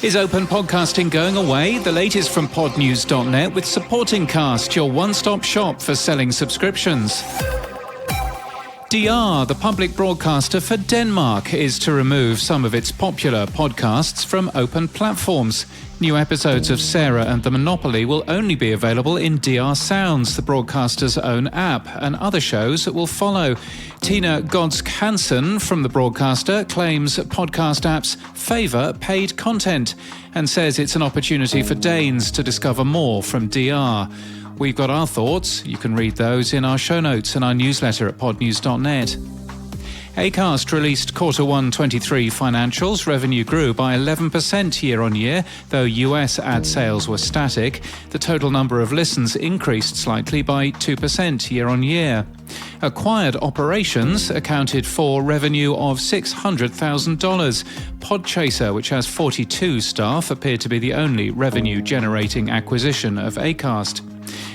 Is open podcasting going away? The latest from podnews.net with Supporting Cast, your one-stop shop for selling subscriptions. DR, the public broadcaster for Denmark, is to remove some of its popular podcasts from open platforms. New episodes of Sarah and the Monopoly will only be available in DR Sounds, the broadcaster's own app, and other shows will follow. Tina Godsk Hansen from the broadcaster claims podcast apps favour paid content and says it's an opportunity for Danes to discover more from DR. We've got our thoughts. You can read those in our show notes and our newsletter at podnews.net. Acast released Q1 23 financials. Revenue grew by 11% year-on-year, though US ad sales were static. The total number of listens increased slightly by 2% year-on-year. Acquired operations accounted for revenue of $600,000. Podchaser, which has 42 staff, appeared to be the only revenue-generating acquisition of Acast.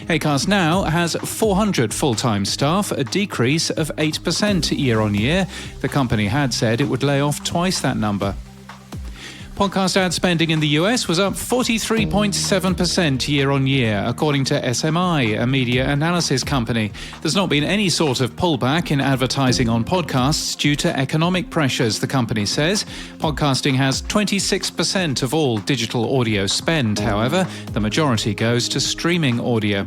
Acast now has 400 full-time staff, a decrease of 8% year-on-year. The company had said it would lay off twice that number. Podcast ad spending in the US was up 43.7% year-on-year, according to SMI, a media analysis company. There's not been any sort of pullback in advertising on podcasts due to economic pressures, the company says. Podcasting has 26% of all digital audio spend, however. The majority goes to streaming audio.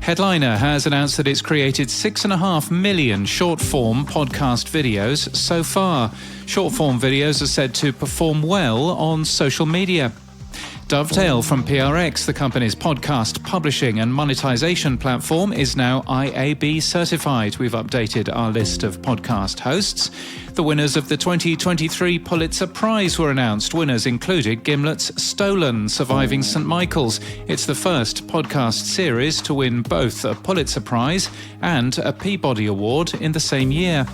Headliner has announced that it's created 6.5 million short-form podcast videos so far. Short-form videos are said to perform well on social media. Dovetail from PRX, the company's podcast publishing and monetization platform, is now IAB certified. We've updated our list of podcast hosts. The winners of the 2023 Pulitzer Prize were announced. Winners included Gimlet's Stolen, Surviving St. Michael's. It's the first podcast series to win both a Pulitzer Prize and a Peabody Award in the same year.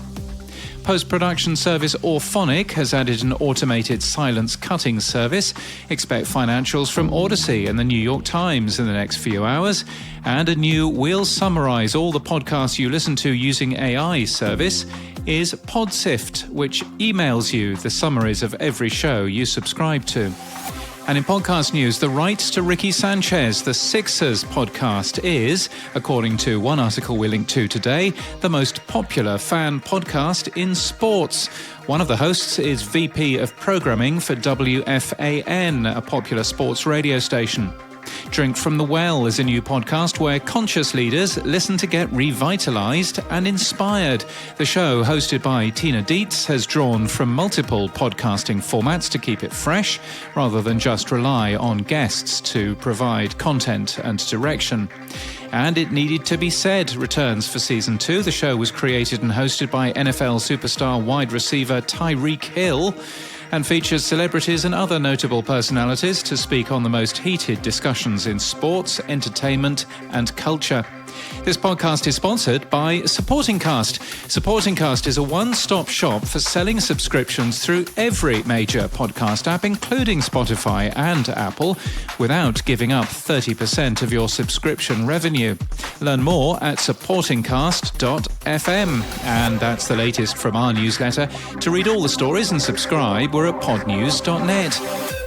Post-production service Orphonic has added an automated silence cutting service. Expect financials from Odyssey and the New York Times in the next few hours. And a new We'll Summarize All the Podcasts You Listen to Using AI service is Podsift, which emails you the summaries of every show you subscribe to. And in podcast news, the rights to Ricky Sanchez, the Sixers podcast, is, according to one article we linked to today, the most popular fan podcast in sports. One of the hosts is VP of Programming for WFAN, a popular sports radio station. Drink from the Well is a new podcast where conscious leaders listen to get revitalized and inspired. The show, hosted by Tina Dietz, has drawn from multiple podcasting formats to keep it fresh, rather than just rely on guests to provide content and direction. And It Needed to Be Said returns for Season 2. The show was created and hosted by NFL superstar wide receiver Tyreek Hill, and features celebrities and other notable personalities to speak on the most heated discussions in sports, entertainment, and culture. This podcast is sponsored by Supporting Cast. Supporting Cast is a one-stop shop for selling subscriptions through every major podcast app, including Spotify and Apple, without giving up 30% of your subscription revenue. Learn more at supportingcast.fm. And that's the latest from our newsletter. To read all the stories and subscribe, we're at podnews.net.